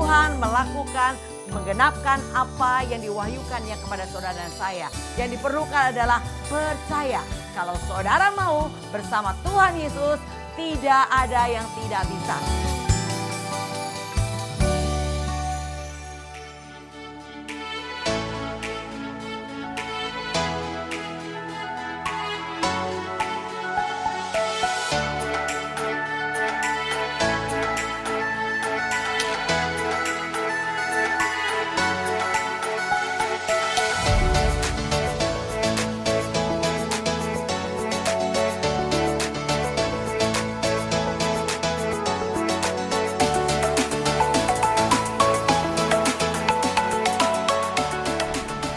Tuhan melakukan, menggenapkan apa yang diwahyukannya kepada saudara dan saya. Yang diperlukan adalah percaya. Kalau saudara mau bersama Tuhan Yesus, tidak ada yang tidak bisa.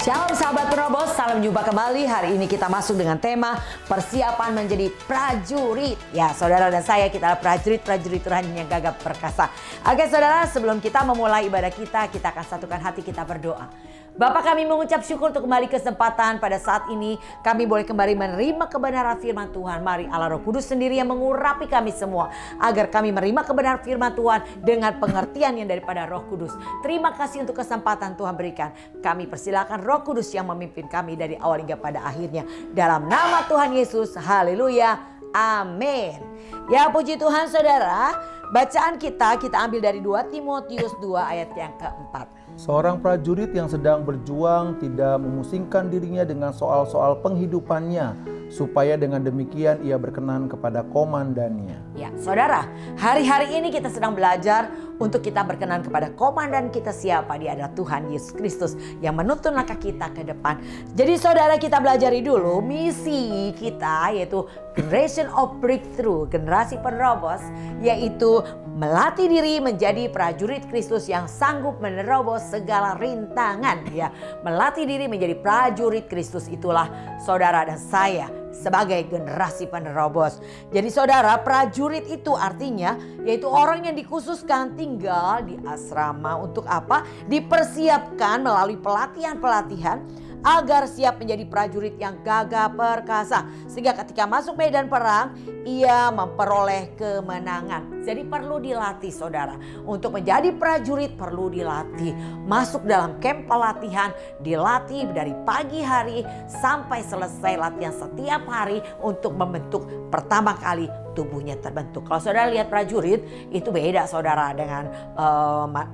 Shalom sahabat penerobos, salam jumpa kembali. Hari ini kita masuk dengan tema persiapan menjadi prajurit. Ya, saudara dan saya, kita adalah prajurit-prajurit Tuhan yang gagah perkasa. Oke saudara, sebelum kita memulai ibadah kita akan satukan hati kita berdoa. Bapa, kami mengucap syukur untuk kembali kesempatan pada saat ini. Kami boleh kembali menerima kebenaran firman Tuhan. Mari Allah Roh Kudus sendiri yang mengurapi kami semua, agar kami menerima kebenaran firman Tuhan dengan pengertian yang daripada Roh Kudus. Terima kasih untuk kesempatan Tuhan berikan. Kami persilakan Roh Kudus yang memimpin kami dari awal hingga pada akhirnya. Dalam nama Tuhan Yesus, haleluya, amin. Ya puji Tuhan saudara, bacaan kita ambil dari 2 Timotius 2 ayat yang keempat. Seorang prajurit yang sedang berjuang tidak memusingkan dirinya dengan soal-soal penghidupannya, supaya dengan demikian ia berkenan kepada komandannya. Ya, saudara, hari-hari ini kita sedang belajar untuk kita berkenan kepada komandan kita. Siapa? Dia adalah Tuhan Yesus Kristus yang menuntun langkah kita ke depan. Jadi saudara, kita belajari dulu misi kita, yaitu Generation of Breakthrough, generasi penerobos, yaitu melatih diri menjadi prajurit Kristus yang sanggup menerobos segala rintangan. Ya, melatih diri menjadi prajurit Kristus, itulah saudara dan saya sebagai generasi penerobos. Jadi saudara, prajurit itu artinya yaitu orang yang dikhususkan tinggal di asrama untuk apa? Dipersiapkan melalui pelatihan-pelatihan agar siap menjadi prajurit yang gagah perkasa, sehingga ketika masuk medan perang ia memperoleh kemenangan. Jadi perlu dilatih saudara. Untuk menjadi prajurit perlu dilatih. Masuk dalam camp pelatihan, dilatih dari pagi hari sampai selesai latihan setiap hari untuk membentuk pertama kali tubuhnya terbentuk. Kalau saudara lihat prajurit itu beda saudara dengan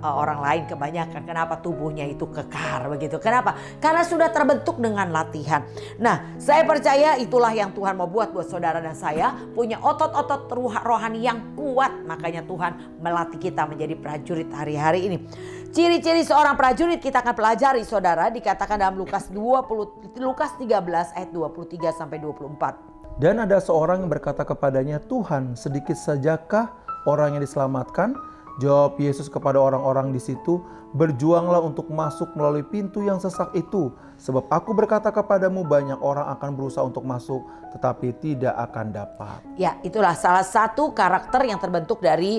orang lain kebanyakan. Kenapa tubuhnya itu kekar begitu? Kenapa? Karena sudah terbentuk dengan latihan. Nah, saya percaya itulah yang Tuhan mau buat saudara dan saya, punya otot-otot rohani yang kuat. Makanya Tuhan melatih kita menjadi prajurit hari-hari ini. Ciri-ciri seorang prajurit kita akan pelajari saudara, dikatakan dalam Lukas 13 ayat 23 sampai 24. Dan ada seorang yang berkata kepadanya, "Tuhan, sedikit sajakah orang yang diselamatkan?" Jawab Yesus kepada orang-orang di situ, "Berjuanglah untuk masuk melalui pintu yang sesak itu. Sebab aku berkata kepadamu, banyak orang akan berusaha untuk masuk, tetapi tidak akan dapat." Ya, itulah salah satu karakter yang terbentuk dari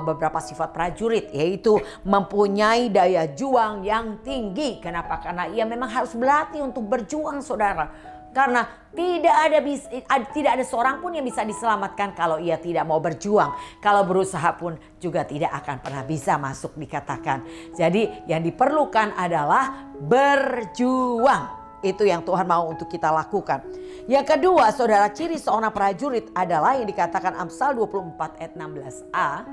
beberapa sifat prajurit, yaitu mempunyai daya juang yang tinggi. Kenapa? Karena ia memang harus berlatih untuk berjuang saudara. Karena tidak ada seorang pun yang bisa diselamatkan kalau ia tidak mau berjuang. Kalau berusaha pun juga tidak akan pernah bisa masuk dikatakan. Jadi yang diperlukan adalah berjuang. Itu yang Tuhan mau untuk kita lakukan. Yang kedua saudara, ciri seorang prajurit adalah yang dikatakan Amsal 24 ayat 16a.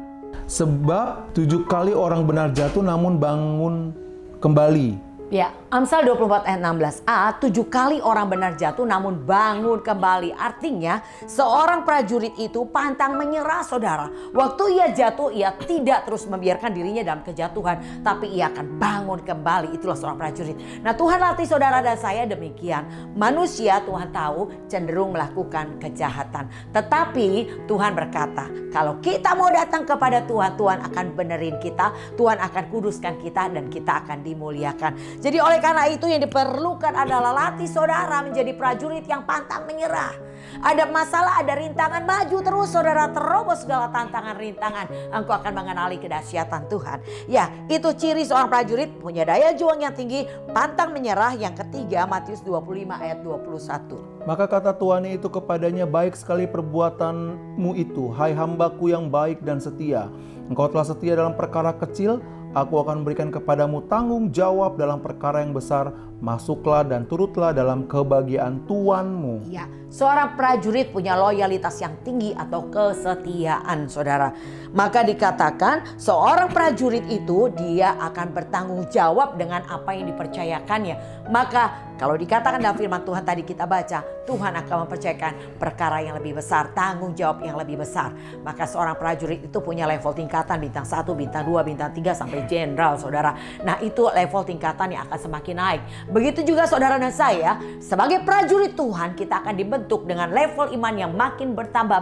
Sebab 7 kali orang benar jatuh namun bangun kembali. Ya, Amsal 24 ayat 16a, 7 kali orang benar jatuh namun bangun kembali. Artinya seorang prajurit itu pantang menyerah saudara. Waktu ia jatuh, ia tidak terus membiarkan dirinya dalam kejatuhan, tapi ia akan bangun kembali. Itulah seorang prajurit. Nah, Tuhan latih saudara dan saya demikian. Manusia Tuhan tahu cenderung melakukan kejahatan, tetapi Tuhan berkata kalau kita mau datang kepada Tuhan, Tuhan akan benerin kita, Tuhan akan kuduskan kita, dan kita akan dimuliakan. Jadi oleh karena itu yang diperlukan adalah latih saudara menjadi prajurit yang pantang menyerah. Ada masalah, ada rintangan, maju terus saudara, terobos segala tantangan rintangan. Engkau akan mengenali kedahsyatan Tuhan. Ya, itu ciri seorang prajurit, punya daya juang yang tinggi, pantang menyerah. Yang ketiga, Matius 25 ayat 21. Maka kata tuannya itu kepadanya, "Baik sekali perbuatanmu itu, hai hambaku yang baik dan setia. Engkau telah setia dalam perkara kecil, aku akan memberikan kepadamu tanggung jawab dalam perkara yang besar. Masuklah dan turutlah dalam kebahagiaan tuanmu. Ya, seorang prajurit punya loyalitas yang tinggi atau kesetiaan, saudara. Maka dikatakan seorang prajurit itu dia akan bertanggung jawab dengan apa yang dipercayakannya. Maka kalau dikatakan dalam firman Tuhan tadi kita baca, Tuhan akan mempercayakan perkara yang lebih besar, tanggung jawab yang lebih besar. Maka seorang prajurit itu punya level tingkatan bintang 1, bintang 2, bintang 3 sampai jenderal, saudara. Nah, itu level tingkatan yang akan semakin naik. Begitu juga saudara dan saya, sebagai prajurit Tuhan kita akan dibentuk dengan level iman yang makin bertambah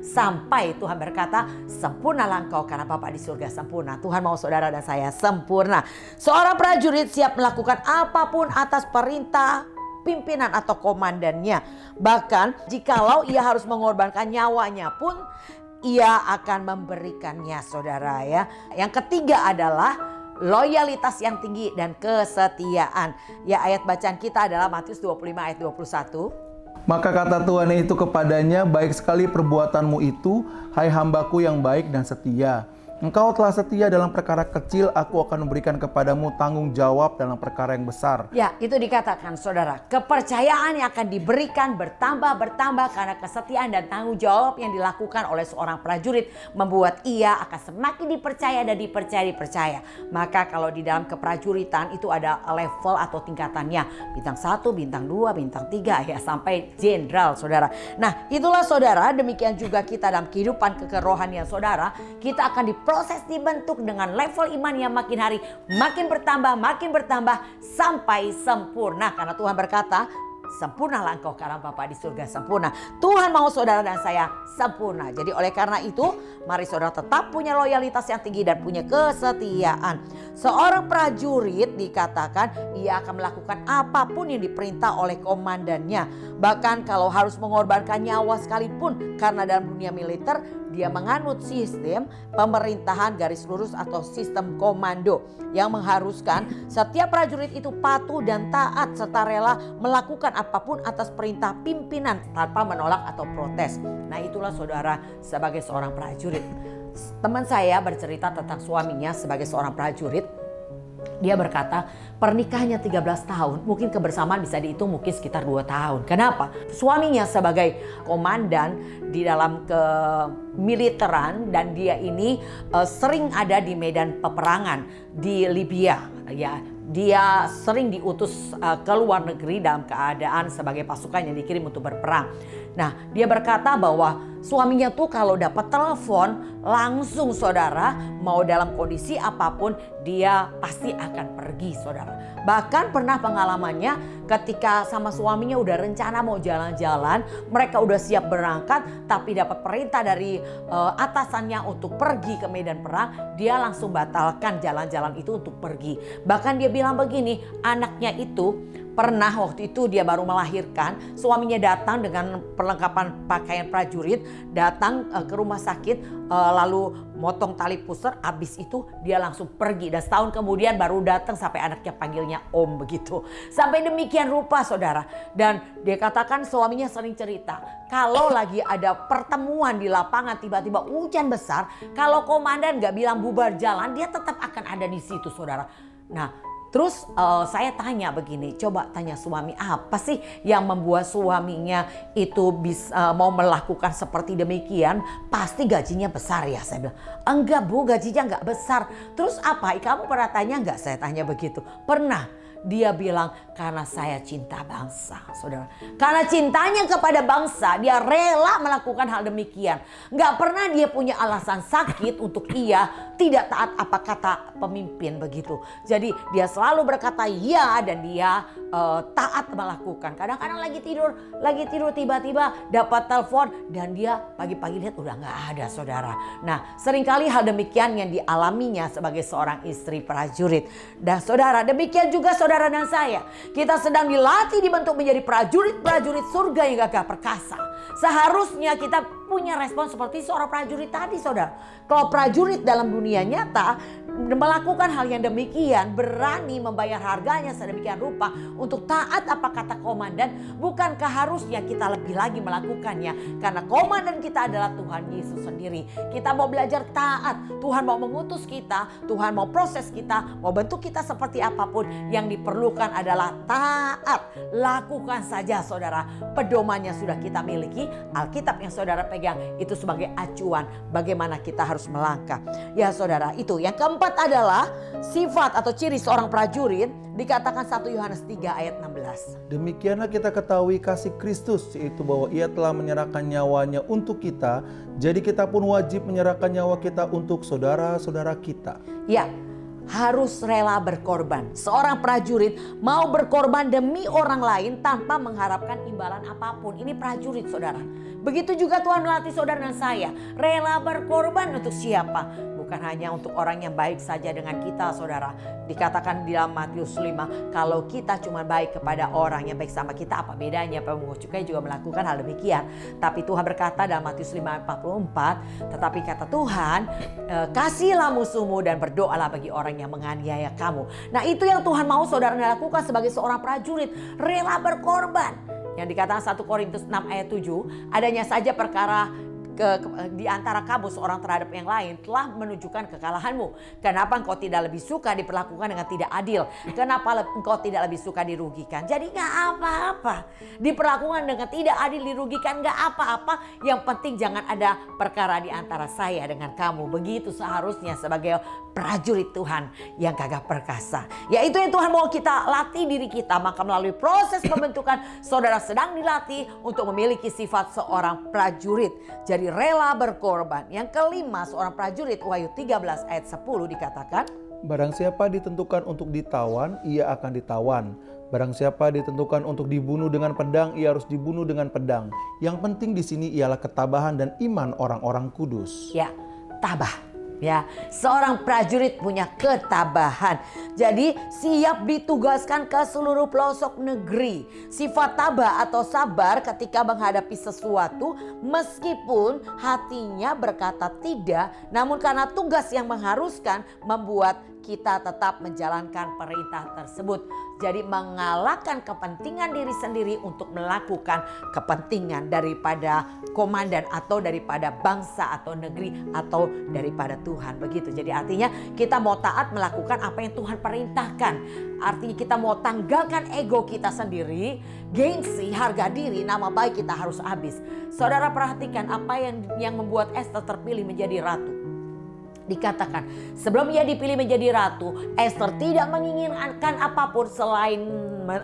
sampai Tuhan berkata, sempurnalah engkau karena Bapa di surga sempurna. Tuhan mau saudara dan saya sempurna. Seorang prajurit siap melakukan apapun atas perintah pimpinan atau komandannya. Bahkan jikalau ia harus mengorbankan nyawanya pun ia akan memberikannya, saudara ya. Yang ketiga adalah loyalitas yang tinggi dan kesetiaan. Ya, ayat bacaan kita adalah Matius 25 ayat 21. Maka kata Tuhan itu kepadanya, baik sekali perbuatanmu itu, hai hambaku yang baik dan setia. Engkau telah setia dalam perkara kecil, aku akan memberikan kepadamu tanggung jawab dalam perkara yang besar. Ya, itu dikatakan saudara, kepercayaan yang akan diberikan bertambah karena kesetiaan dan tanggung jawab yang dilakukan oleh seorang prajurit membuat ia akan semakin dipercaya dan dipercaya. Maka kalau di dalam keprajuritan itu ada level atau tingkatannya, bintang 1, bintang 2, bintang 3 ya sampai jenderal, saudara. Nah, itulah saudara, demikian juga kita dalam kehidupan kerohanian saudara, kita akan diproses, dibentuk dengan level iman yang makin hari makin bertambah sampai sempurna. Karena Tuhan berkata, sempurnalah engkau karena Bapa di surga sempurna. Tuhan mau saudara dan saya sempurna. Jadi oleh karena itu, mari saudara tetap punya loyalitas yang tinggi dan punya kesetiaan. Seorang prajurit dikatakan ia akan melakukan apapun yang diperintah oleh komandannya. Bahkan kalau harus mengorbankan nyawa sekalipun, karena dalam dunia militer dia menganut sistem pemerintahan garis lurus atau sistem komando yang mengharuskan setiap prajurit itu patuh dan taat serta rela melakukan apapun atas perintah pimpinan tanpa menolak atau protes. Nah, itulah saudara sebagai seorang prajurit. Teman saya bercerita tentang suaminya sebagai seorang prajurit. Dia berkata pernikahannya 13 tahun, mungkin kebersamaan bisa dihitung mungkin sekitar 2 tahun. Kenapa? Suaminya sebagai komandan di dalam kemiliteran dan dia ini sering ada di medan peperangan di Libya ya. Dia sering diutus ke luar negeri dalam keadaan sebagai pasukan yang dikirim untuk berperang. Nah, dia berkata bahwa suaminya tuh kalau dapat telepon langsung saudara, mau dalam kondisi apapun dia pasti akan pergi saudara. Bahkan pernah pengalamannya ketika sama suaminya udah rencana mau jalan-jalan, mereka udah siap berangkat tapi dapat perintah dari atasannya untuk pergi ke medan perang, dia langsung batalkan jalan-jalan itu untuk pergi. Bahkan dia bilang begini, anaknya itu pernah waktu itu dia baru melahirkan, suaminya datang dengan perlengkapan pakaian prajurit, datang ke rumah sakit, lalu motong tali pusar, habis itu dia langsung pergi dan setahun kemudian baru datang sampai anaknya panggilnya om begitu. Sampai demikian rupa saudara. Dan dia katakan suaminya sering cerita, kalau lagi ada pertemuan di lapangan tiba-tiba hujan besar, kalau komandan gak bilang bubar jalan, dia tetap akan ada di situ saudara. Nah, terus saya tanya begini, coba tanya suami apa sih yang membuat suaminya itu bisa mau melakukan seperti demikian? Pasti gajinya besar ya, saya bilang. Enggak bu, gajinya enggak besar. Terus apa? Kamu pernah tanya enggak? Saya tanya begitu. Pernah. Dia bilang karena saya cinta bangsa, saudara. Karena cintanya kepada bangsa, dia rela melakukan hal demikian. Gak pernah dia punya alasan sakit untuk ia tidak taat apa kata pemimpin begitu. Jadi dia selalu berkata ya dan dia taat melakukan. Kadang-kadang lagi tidur tiba-tiba dapat telepon dan dia pagi-pagi lihat udah gak ada saudara. Nah, seringkali hal demikian yang dialaminya sebagai seorang istri prajurit. Dan saudara, demikian juga saudara dan saya, kita sedang dilatih dibentuk menjadi prajurit-prajurit surga yang gagah perkasa. Seharusnya kita punya respon seperti seorang prajurit tadi saudara. Kalau prajurit dalam dunia nyata, melakukan hal yang demikian, berani membayar harganya sedemikian rupa untuk taat apa kata komandan, bukankah harusnya kita lebih lagi melakukannya? Karena komandan kita adalah Tuhan Yesus sendiri. Kita mau belajar taat, Tuhan mau mengutus kita, Tuhan mau proses kita, mau bentuk kita seperti apapun, yang diperlukan adalah taat. Lakukan saja saudara, pedomannya sudah kita miliki, Alkitab yang saudara pegang itu sebagai acuan bagaimana kita harus melangkah. Ya saudara, itu yang keempat adalah sifat atau ciri seorang prajurit, dikatakan 1 Yohanes 3 ayat 16. Demikianlah kita ketahui kasih Kristus, yaitu bahwa ia telah menyerahkan nyawanya untuk kita, jadi kita pun wajib menyerahkan nyawa kita untuk saudara-saudara kita. Ya, harus rela berkorban. Seorang prajurit mau berkorban demi orang lain tanpa mengharapkan imbalan apapun. Ini prajurit saudara. Begitu juga Tuhan melatih saudara dan saya. Rela berkorban untuk siapa? Bukan hanya untuk orang yang baik saja dengan kita saudara. Dikatakan di dalam Matius 5, kalau kita cuma baik kepada orang yang baik sama kita, apa bedanya? Pemungut cukai juga melakukan hal demikian. Tapi Tuhan berkata dalam Matius 5 ayat 44, tetapi kata Tuhan, kasihilah musuhmu dan berdoalah bagi orang yang menganiaya kamu. Nah, itu yang Tuhan mau saudara lakukan sebagai seorang prajurit, rela berkorban. Yang dikatakan 1 Korintus 6 ayat 7, adanya saja perkara di antara kamu seorang terhadap yang lain telah menunjukkan kekalahanmu. Kenapa engkau tidak lebih suka diperlakukan dengan tidak adil? Kenapa engkau tidak lebih suka dirugikan? Jadi gak apa-apa. Diperlakukan dengan tidak adil, dirugikan gak apa-apa. Yang penting jangan ada perkara di antara saya dengan kamu. Begitu seharusnya sebagai prajurit Tuhan yang gagah perkasa. Yaitu yang Tuhan mau kita latih diri kita. Maka melalui proses pembentukan, saudara sedang dilatih untuk memiliki sifat seorang prajurit. Jadi rela berkorban. Yang kelima, seorang prajurit, Wahyu 13 ayat 10 dikatakan, Barang siapa ditentukan untuk ditawan, ia akan ditawan. Barang siapa ditentukan untuk dibunuh dengan pedang, ia harus dibunuh dengan pedang. Yang penting di sini ialah ketabahan dan iman orang-orang kudus. ya, tabah. Ya, seorang prajurit punya ketabahan. Jadi siap ditugaskan ke seluruh pelosok negeri. Sifat tabah atau sabar ketika menghadapi sesuatu meskipun hatinya berkata tidak, namun karena tugas yang mengharuskan membuat kita tetap menjalankan perintah tersebut. Jadi mengalahkan kepentingan diri sendiri untuk melakukan kepentingan daripada komandan atau daripada bangsa atau negeri atau daripada Tuhan. Begitu. Jadi artinya kita mau taat melakukan apa yang Tuhan perintahkan. Artinya kita mau tanggalkan ego kita sendiri, gengsi, harga diri, nama baik kita harus habis. Saudara perhatikan apa yang membuat Esther terpilih menjadi ratu. Dikatakan sebelum ia dipilih menjadi ratu, Esther tidak menginginkan apapun selain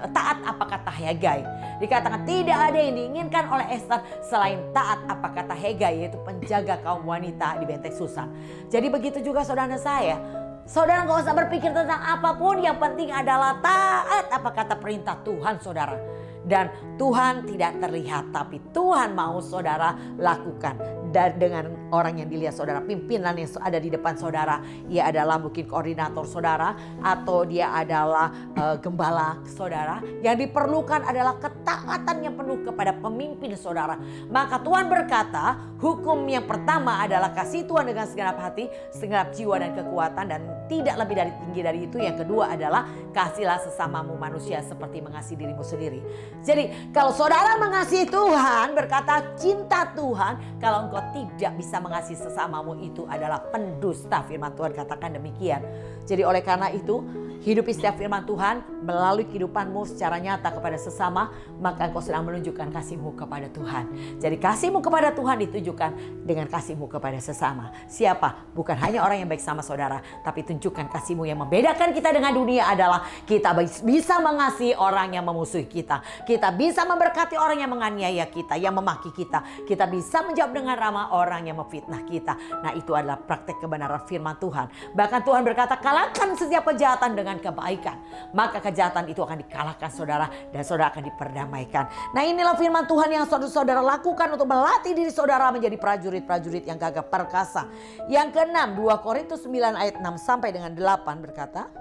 taat apa kata Hegai. Dikatakan tidak ada yang diinginkan oleh Esther selain taat apa kata Hegai, yaitu penjaga kaum wanita di benteng Susan. Jadi begitu juga saudara saya. Saudara gak usah berpikir tentang apapun, yang penting adalah taat apa kata perintah Tuhan saudara. Dan Tuhan tidak terlihat, tapi Tuhan mau saudara lakukan. Dan dengan orang yang dilihat saudara, pimpinan yang ada di depan saudara, ia adalah mungkin koordinator saudara, atau dia adalah gembala saudara. Yang diperlukan adalah ketaatan yang penuh kepada pemimpin saudara. Maka Tuhan berkata, hukum yang pertama adalah kasih Tuhan dengan segenap hati, segenap jiwa dan kekuatan, dan tidak lebih dari tinggi dari itu. Yang kedua adalah kasihlah sesamamu manusia seperti mengasihi dirimu sendiri. Jadi kalau saudara mengasihi Tuhan, berkata cinta Tuhan, kalau engkau tidak bisa mengasihi sesamamu, itu adalah pendusta. Firman Tuhan katakan demikian. Jadi oleh karena itu, hidupi setiap firman Tuhan melalui kehidupanmu secara nyata kepada sesama, maka engkau sedang menunjukkan kasihmu kepada Tuhan. Jadi kasihmu kepada Tuhan ditujukan dengan kasihmu kepada sesama. Siapa? Bukan hanya orang yang baik sama saudara, tapi tunjukkan kasihmu. Yang membedakan kita dengan dunia adalah kita bisa mengasihi orang yang memusuhi kita. Kita bisa memberkati orang yang menganiaya kita, yang memaki kita. Kita bisa menjawab dengan ramah orang yang memfitnah kita. Nah, itu adalah praktek kebenaran firman Tuhan. Bahkan Tuhan berkata, kalahkan setiap kejahatan dengan kebaikan, maka kejahatan itu akan dikalahkan saudara, dan saudara akan diperdamaikan. Nah, inilah firman Tuhan yang saudara lakukan untuk melatih diri saudara menjadi prajurit-prajurit yang gagah perkasa. Yang keenam, 2 Korintus 9 ayat 6 sampai dengan 8 berkata,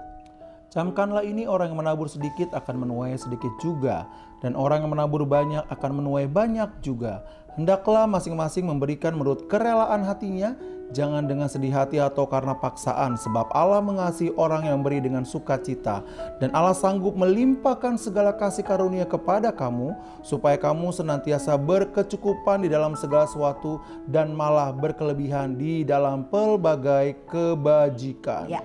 Camkanlah ini, orang yang menabur sedikit akan menuai sedikit juga, dan orang yang menabur banyak akan menuai banyak juga. Hendaklah masing-masing memberikan menurut kerelaan hatinya, jangan dengan sedih hati atau karena paksaan, sebab Allah mengasihi orang yang beri dengan sukacita, dan Allah sanggup melimpahkan segala kasih karunia kepada kamu, supaya kamu senantiasa berkecukupan di dalam segala sesuatu dan malah berkelebihan di dalam pelbagai kebajikan. Ya.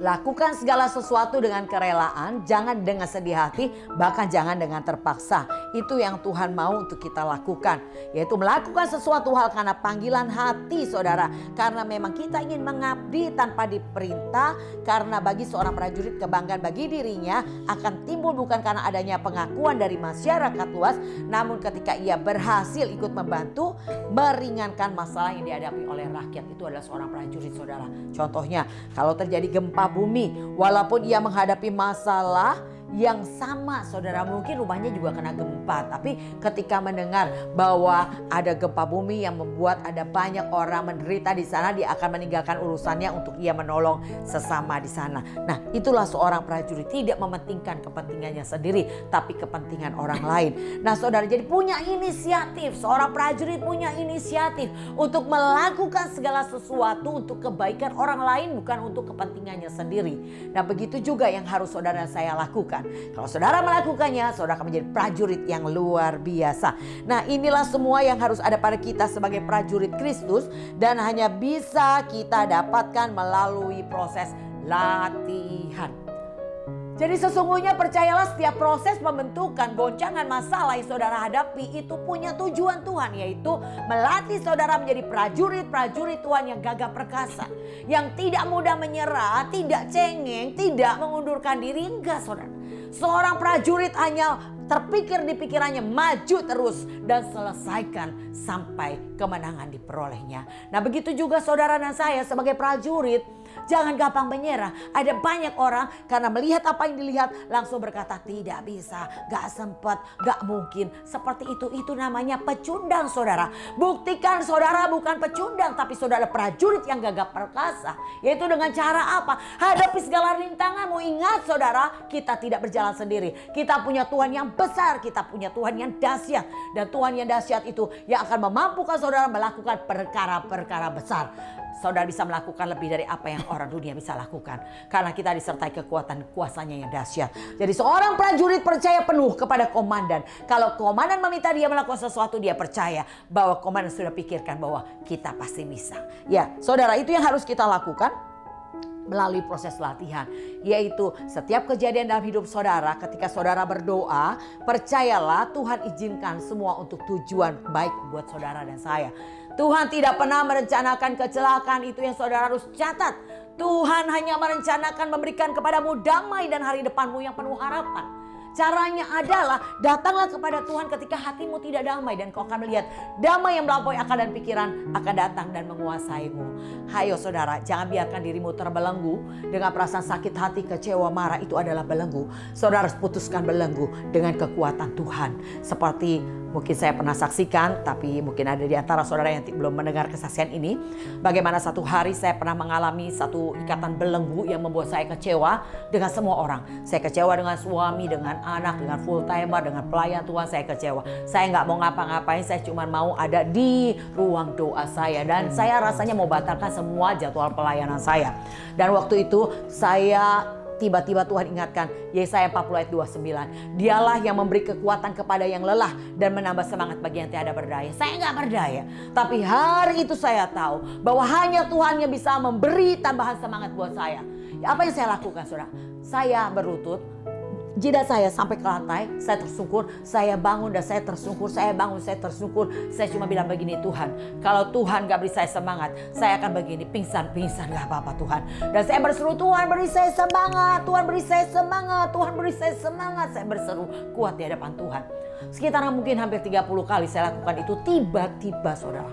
Lakukan segala sesuatu dengan kerelaan, jangan dengan sedih hati, bahkan jangan dengan terpaksa. Itu yang Tuhan mau untuk kita lakukan, yaitu melakukan sesuatu hal karena panggilan hati, saudara. Karena memang kita ingin mengabdi tanpa diperintah, karena bagi seorang prajurit kebanggaan bagi dirinya akan timbul bukan karena adanya pengakuan dari masyarakat luas, namun ketika ia berhasil ikut membantu meringankan masalah yang dihadapi oleh rakyat. Itu adalah seorang prajurit, saudara. Contohnya, kalau terjadi gempa bumi, walaupun ia menghadapi masalah yang sama, saudara, mungkin rumahnya juga kena gempa, tapi ketika mendengar bahwa ada gempa bumi yang membuat ada banyak orang menderita di sana, dia akan meninggalkan urusannya untuk ia menolong sesama di sana. Nah, itulah seorang prajurit, tidak mementingkan kepentingannya sendiri, tapi kepentingan orang lain. Nah, saudara, jadi punya inisiatif, seorang prajurit punya inisiatif untuk melakukan segala sesuatu untuk kebaikan orang lain, bukan untuk kepentingannya sendiri. Nah, begitu juga yang harus saudara dan saya lakukan. Kalau saudara melakukannya, saudara akan menjadi prajurit yang luar biasa. Nah, inilah semua yang harus ada pada kita sebagai prajurit Kristus, dan hanya bisa kita dapatkan melalui proses latihan. Jadi sesungguhnya percayalah, setiap proses pembentukan goncangan masalah yang saudara hadapi itu punya tujuan Tuhan, yaitu melatih saudara menjadi prajurit-prajurit Tuhan yang gagah perkasa, yang tidak mudah menyerah, tidak cengeng, tidak mengundurkan diri. Enggak, saudara. Seorang prajurit hanya terpikir di pikirannya maju terus dan selesaikan sampai kemenangan diperolehnya. Nah, begitu juga saudara dan saya sebagai prajurit, jangan gampang menyerah. Ada banyak orang karena melihat apa yang dilihat langsung berkata tidak bisa, gak sempat, gak mungkin. Seperti itu namanya pecundang, saudara. Buktikan saudara bukan pecundang, tapi saudara prajurit yang gagah perkasa. Yaitu dengan cara apa? Hadapi segala rintanganmu. Ingat saudara, kita tidak berjalan sendiri. Kita punya Tuhan yang besar, kita punya Tuhan yang dahsyat. Dan Tuhan yang dahsyat itu yang akan memampukan saudara melakukan perkara-perkara besar. Saudara bisa melakukan lebih dari apa yang orang dunia bisa lakukan, karena kita disertai kekuatan kuasanya yang dahsyat. Jadi seorang prajurit percaya penuh kepada komandan. Kalau komandan meminta dia melakukan sesuatu, dia percaya bahwa komandan sudah pikirkan bahwa kita pasti bisa. Ya, saudara, itu yang harus kita lakukan melalui proses latihan, yaitu setiap kejadian dalam hidup saudara. Ketika saudara berdoa, percayalah Tuhan izinkan semua untuk tujuan baik buat saudara dan saya. Tuhan tidak pernah merencanakan kecelakaan, itu yang saudara harus catat. Tuhan hanya merencanakan memberikan kepadamu damai dan hari depanmu yang penuh harapan. Caranya adalah datanglah kepada Tuhan ketika hatimu tidak damai, dan kau akan melihat damai yang melampaui akal dan pikiran akan datang dan menguasaimu. Hayo saudara, jangan biarkan dirimu terbelenggu dengan perasaan sakit hati, kecewa, marah. Itu adalah belenggu. Saudara harus putuskan belenggu dengan kekuatan Tuhan. Seperti mungkin saya pernah saksikan, tapi mungkin ada di antara saudara yang belum mendengar kesaksian ini. Bagaimana satu hari saya pernah mengalami satu ikatan belenggu yang membuat saya kecewa dengan semua orang. Saya kecewa dengan suami, dengan anak, dengan full timer, dengan pelayan Tuhan. Saya kecewa. Saya nggak mau ngapa-ngapain, saya cuma mau ada di ruang doa saya. Dan saya rasanya mau batalkan semua jadwal pelayanan saya. Dan waktu itu saya tiba-tiba Tuhan ingatkan Yesaya 40 ayat 29. Dialah yang memberi kekuatan kepada yang lelah dan menambah semangat bagi yang tiada berdaya. Saya nggak berdaya, tapi hari itu saya tahu bahwa hanya Tuhan yang bisa memberi tambahan semangat buat saya. Apa yang saya lakukan, saudara? Saya berlutut, jidat saya sampai ke lantai, saya tersungkur, saya bangun dan saya tersungkur, saya bangun, saya tersungkur. Saya cuma bilang begini, Tuhan, kalau Tuhan gak beri saya semangat, saya akan begini, pingsan gak apa-apa Tuhan. Dan saya berseru, Tuhan beri saya semangat, Tuhan beri saya semangat, Tuhan beri saya semangat. Saya berseru kuat di hadapan Tuhan. Sekitar mungkin hampir 30 kali saya lakukan itu. Tiba-tiba saudara,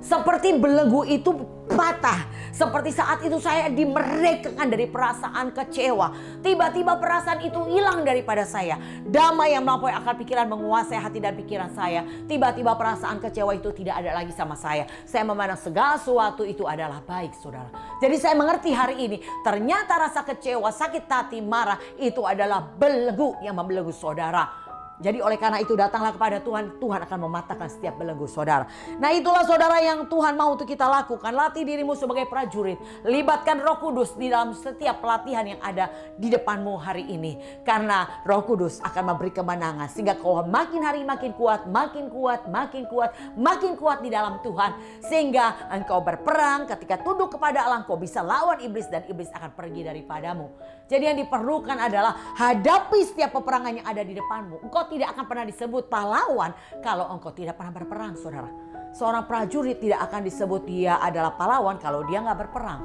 seperti belenggu itu patah. Seperti saat itu saya dimerdekakan dari perasaan kecewa. Tiba-tiba perasaan itu hilang daripada saya. Damai yang melampaui akal pikiran menguasai hati dan pikiran saya. Tiba-tiba perasaan kecewa itu tidak ada lagi sama saya. Saya memandang segala sesuatu itu adalah baik, saudara. Jadi saya mengerti hari ini, ternyata rasa kecewa, sakit hati, marah itu adalah belenggu yang membelenggu saudara. Jadi oleh karena itu datanglah kepada Tuhan, Tuhan akan mematahkan setiap belenggu saudara. Nah itulah saudara yang Tuhan mau untuk kita lakukan. Latih dirimu sebagai prajurit. Libatkan Roh Kudus di dalam setiap pelatihan yang ada di depanmu hari ini. Karena Roh Kudus akan memberi kemenangan. Sehingga kau makin hari makin kuat, makin kuat, makin kuat, makin kuat di dalam Tuhan. Sehingga engkau berperang, ketika tunduk kepada Allah engkau bisa lawan iblis dan iblis akan pergi daripadamu. Jadi yang diperlukan adalah hadapi setiap peperangan yang ada di depanmu. Engkau tidak akan pernah disebut pahlawan kalau engkau tidak pernah berperang, saudara. Seorang prajurit tidak akan disebut dia adalah pahlawan kalau dia nggak berperang.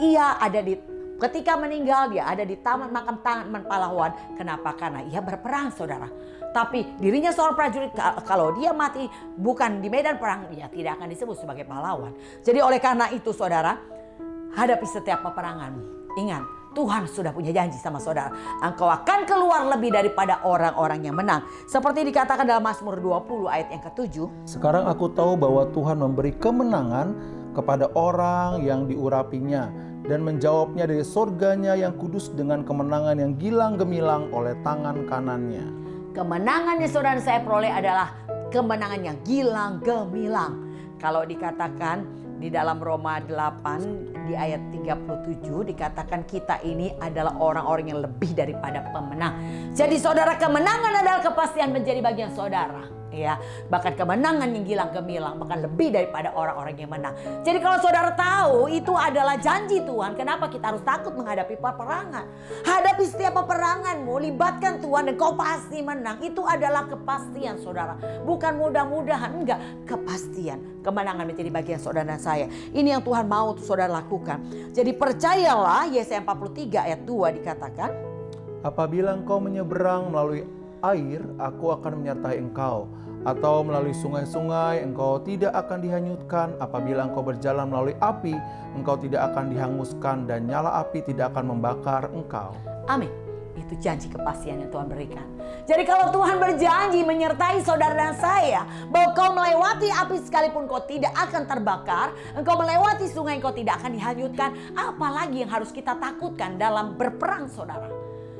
Ia ada ketika meninggal dia ada di taman makam taman pahlawan. Kenapa? Karena ia berperang, saudara. Tapi dirinya seorang prajurit kalau dia mati bukan di medan perang, dia tidak akan disebut sebagai pahlawan. Jadi oleh karena itu, saudara, hadapi setiap peperanganmu. Ingat, Tuhan sudah punya janji sama saudara. Engkau akan keluar lebih daripada orang-orang yang menang. Seperti dikatakan dalam Mazmur 20 ayat yang ke-7. Sekarang aku tahu bahwa Tuhan memberi kemenangan kepada orang yang diurapinya dan menjawabnya dari surganya yang kudus dengan kemenangan yang gilang gemilang oleh tangan kanannya. Kemenangan yang saudara saya peroleh adalah kemenangan yang gilang gemilang. Kalau dikatakan di dalam Roma 8 di ayat 37 dikatakan kita ini adalah orang-orang yang lebih daripada pemenang. Jadi saudara, kemenangan adalah kepastian menjadi bagian saudara. Ya, bahkan kemenangan yang gilang gemilang, bahkan lebih daripada orang-orang yang menang. Jadi kalau saudara tahu itu adalah janji Tuhan, kenapa kita harus takut menghadapi peperangan? Hadapi setiap peperanganmu, libatkan Tuhan dan kau pasti menang. Itu adalah kepastian saudara, bukan mudah-mudahan, enggak, kepastian. Kemenangan menjadi bagian saudara dan saya. Ini yang Tuhan mau saudara lakukan. Jadi percayalah, Yesaya 43 ayat 2 dikatakan, apabila engkau menyeberang melalui air, aku akan menyertai engkau. Atau melalui sungai-sungai, engkau tidak akan dihanyutkan. Apabila engkau berjalan melalui api, engkau tidak akan dihanguskan, dan nyala api tidak akan membakar engkau. Amin. Itu janji kepastian yang Tuhan berikan. Jadi kalau Tuhan berjanji menyertai saudara dan saya, bahwa kau melewati api sekalipun kau tidak akan terbakar, engkau melewati sungai kau tidak akan dihanyutkan, apalagi yang harus kita takutkan dalam berperang, saudara.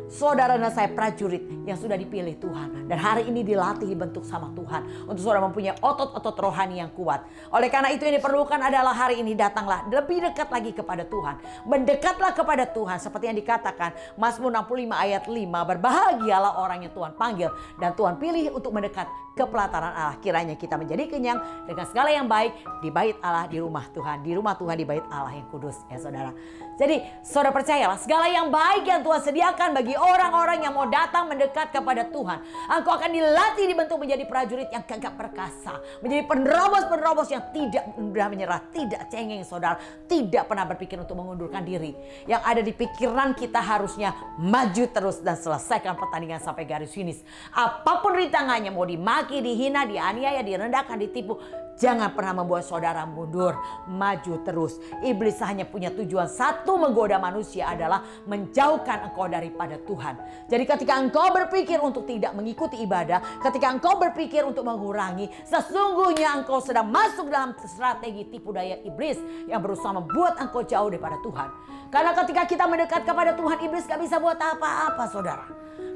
Saudara dan saya prajurit yang sudah dipilih Tuhan. Dan hari ini dilatih, dibentuk sama Tuhan. Untuk saudara mempunyai otot-otot rohani yang kuat. Oleh karena itu yang diperlukan adalah hari ini datanglah lebih dekat lagi kepada Tuhan. Mendekatlah kepada Tuhan. Seperti yang dikatakan Mazmur 65 ayat 5. Berbahagialah orang yang Tuhan panggil dan Tuhan pilih untuk mendekat ke pelataran Allah. Kiranya kita menjadi kenyang dengan segala yang baik di bait Allah, di rumah Tuhan. Di rumah Tuhan, di bait Allah yang kudus, ya saudara. Jadi saudara percayalah, segala yang baik yang Tuhan sediakan bagi orang-orang yang mau datang mendekat kepada Tuhan. Engkau akan dilatih, dibentuk menjadi prajurit yang gagah perkasa. Menjadi penerobos-penerobos yang tidak mudah menyerah, tidak cengeng saudara. Tidak pernah berpikir untuk mengundurkan diri. Yang ada di pikiran kita harusnya maju terus dan selesaikan pertandingan sampai garis finish. Apapun rintangannya, mau dimaki, dihina, dianiaya, direndahkan, ditipu, jangan pernah membuat saudara mundur. Maju terus. Iblis hanya punya tujuan satu, menggoda manusia, adalah menjauhkan engkau daripada Tuhan. Jadi ketika engkau berpikir untuk tidak mengikuti ibadah, ketika engkau berpikir untuk mengurangi, sesungguhnya engkau sedang masuk dalam strategi tipu daya iblis yang berusaha membuat engkau jauh daripada Tuhan. Karena ketika kita mendekat kepada Tuhan, iblis gak bisa buat apa-apa, saudara.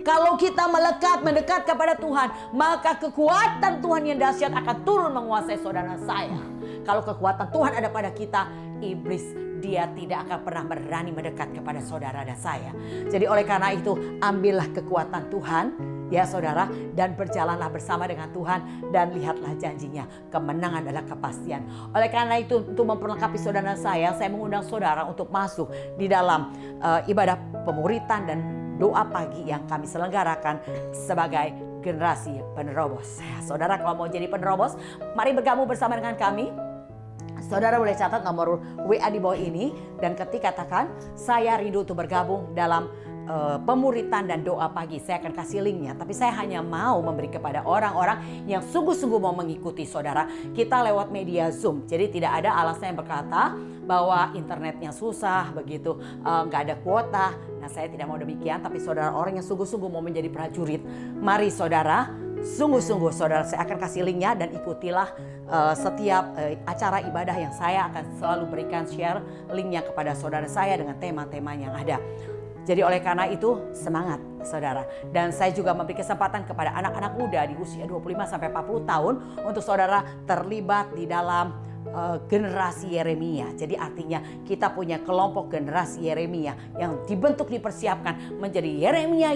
Kalau kita mendekat kepada Tuhan, maka kekuatan Tuhan yang dahsyat akan turun menguasai saudara saya. Kalau kekuatan Tuhan ada pada kita, iblis dia tidak akan pernah berani mendekat kepada saudara dan saya. Jadi oleh karena itu, ambillah kekuatan Tuhan, ya saudara, dan berjalanlah bersama dengan Tuhan dan lihatlah janjinya. Kemenangan adalah kepastian. Oleh karena itu, untuk memperlengkapi saudara dan saya mengundang saudara untuk masuk di dalam ibadah pemuritan dan doa pagi yang kami selenggarakan sebagai generasi penerobos. Saudara, kalau mau jadi penerobos, mari bergabung bersama dengan kami. Saudara boleh catat nomor WA di bawah ini dan ketik katakan saya rindu untuk bergabung dalam pemuritan dan doa pagi. Saya akan kasih linknya, tapi saya hanya mau memberi kepada orang-orang yang sungguh-sungguh mau mengikuti saudara. Kita lewat media Zoom, jadi tidak ada alasan yang berkata bahwa internetnya susah begitu, nggak ada kuota. Nah, saya tidak mau demikian, tapi saudara orang yang sungguh-sungguh mau menjadi prajurit, mari saudara, sungguh-sungguh saudara, saya akan kasih linknya dan ikutilah setiap acara ibadah yang saya akan selalu berikan share linknya kepada saudara saya dengan tema-tema yang ada. Jadi oleh karena itu semangat saudara. Dan saya juga memberi kesempatan kepada anak-anak muda di usia 25-40 tahun untuk saudara terlibat di dalam generasi Yeremia. Jadi artinya kita punya kelompok generasi Yeremia yang dibentuk dipersiapkan menjadi Yeremia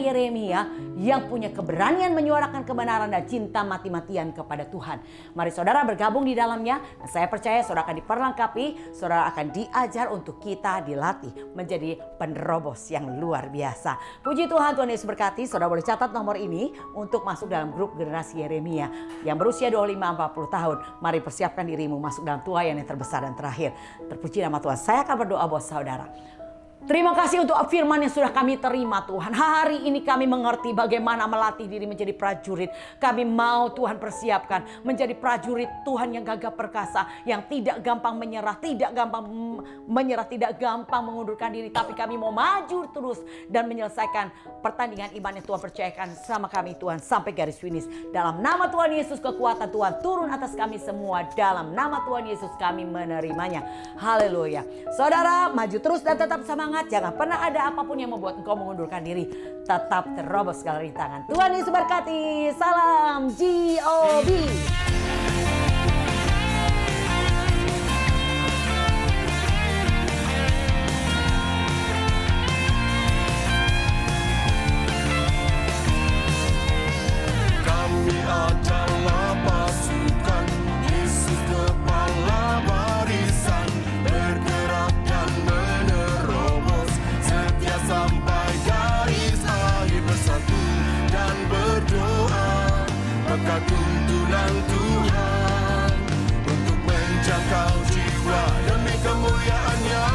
yang punya keberanian menyuarakan kebenaran dan cinta mati-matian kepada Tuhan. Mari saudara bergabung di dalamnya. Dan saya percaya saudara akan diperlengkapi, saudara akan diajar untuk kita dilatih menjadi penerobos yang luar biasa. Puji Tuhan, Tuhan Yesus berkati. Saudara boleh catat nomor ini untuk masuk dalam grup generasi Yeremia yang berusia 25-40 tahun. Mari persiapkan dirimu masuk dalam tuayan yang terbesar dan terakhir. Terpuji nama Tuhan. Saya akan berdoa buat saudara. Terima kasih untuk firman yang sudah kami terima Tuhan. Hari ini kami mengerti bagaimana melatih diri menjadi prajurit. Kami mau Tuhan persiapkan menjadi prajurit Tuhan yang gagah perkasa. Yang tidak gampang menyerah, tidak gampang mengundurkan diri. Tapi kami mau maju terus dan menyelesaikan pertandingan iman yang Tuhan percayakan sama kami Tuhan. Sampai garis finish. Dalam nama Tuhan Yesus kekuatan Tuhan turun atas kami semua. Dalam nama Tuhan Yesus kami menerimanya. Haleluya. Saudara maju terus dan tetap semangat. Jangan pernah ada apapun yang membuat engkau mengundurkan diri. Tetap terobos segala rintangan. Tuhan Yesus berkati. Salam GOB. Kami adalah pasukan Yesus kepala barisan, bergerak dan menerobos, setia sampai garis akhir, bersatu dan berdoa, maka tuntunan Tuhan untuk menjangkau jiwa demi kemuliaan-Nya.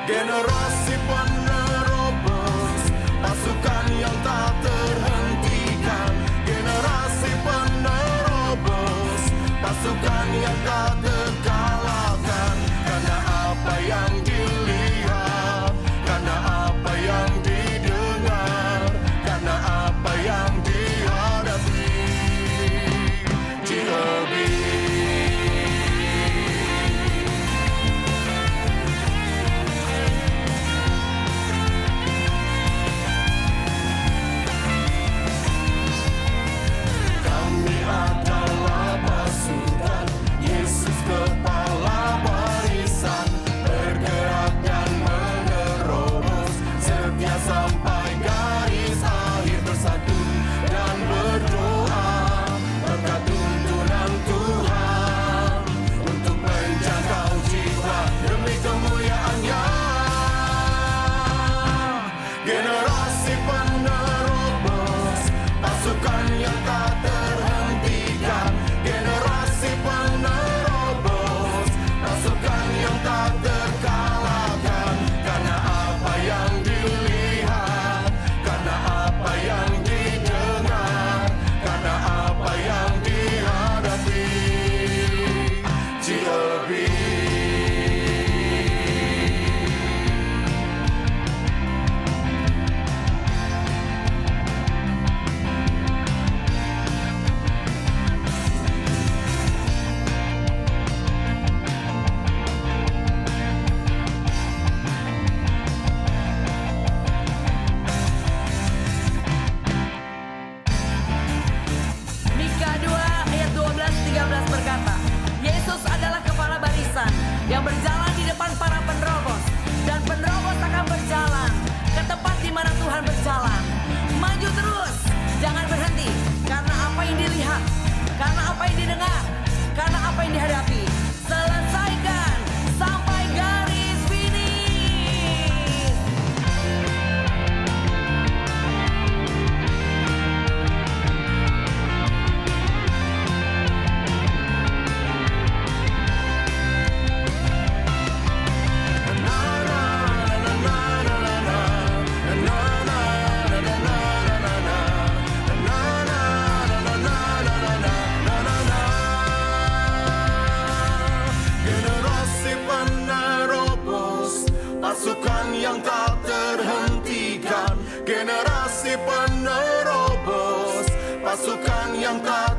Generasi penerobos, pasukan yang tak terhentikan. Generasi penerobos, pasukan yang tak terkalahkan. Karena apa yang dilihat, karena apa yang didengar, karena apa yang dihadapi. GOB. Kami adalah pasukan Yesus kepala barisan, bergerak dan menerobos, setia sampai garis akhir, bersatu dan berdoa, maka tuntunan Tuhan untuk menjangkau jiwa demi kemuliaan-Nya. Generasi penerobos, pasukan yang tak terhentikan. Generasi penerobos, pasukan yang tak terkalahkan. Karena apa yang dilihat, karena apa yang didengar, karena apa yang dihadapi. GOB. Mika 2 ayat 12-13 berkata, Yesus adalah kepala barisan yang berjalan di depan para penerobos, dan penerobos akan berjalan ke tempat di mana Tuhan berjalan. Maju terus, jangan berhenti, karena apa yang dilihat, karena apa yang didengar, karena apa yang dihadapi. Selesaikan sampai garis finish. Generasi penerobos, pasukan yang tak terhentikan. Generasi penerobos, pasukan yang tak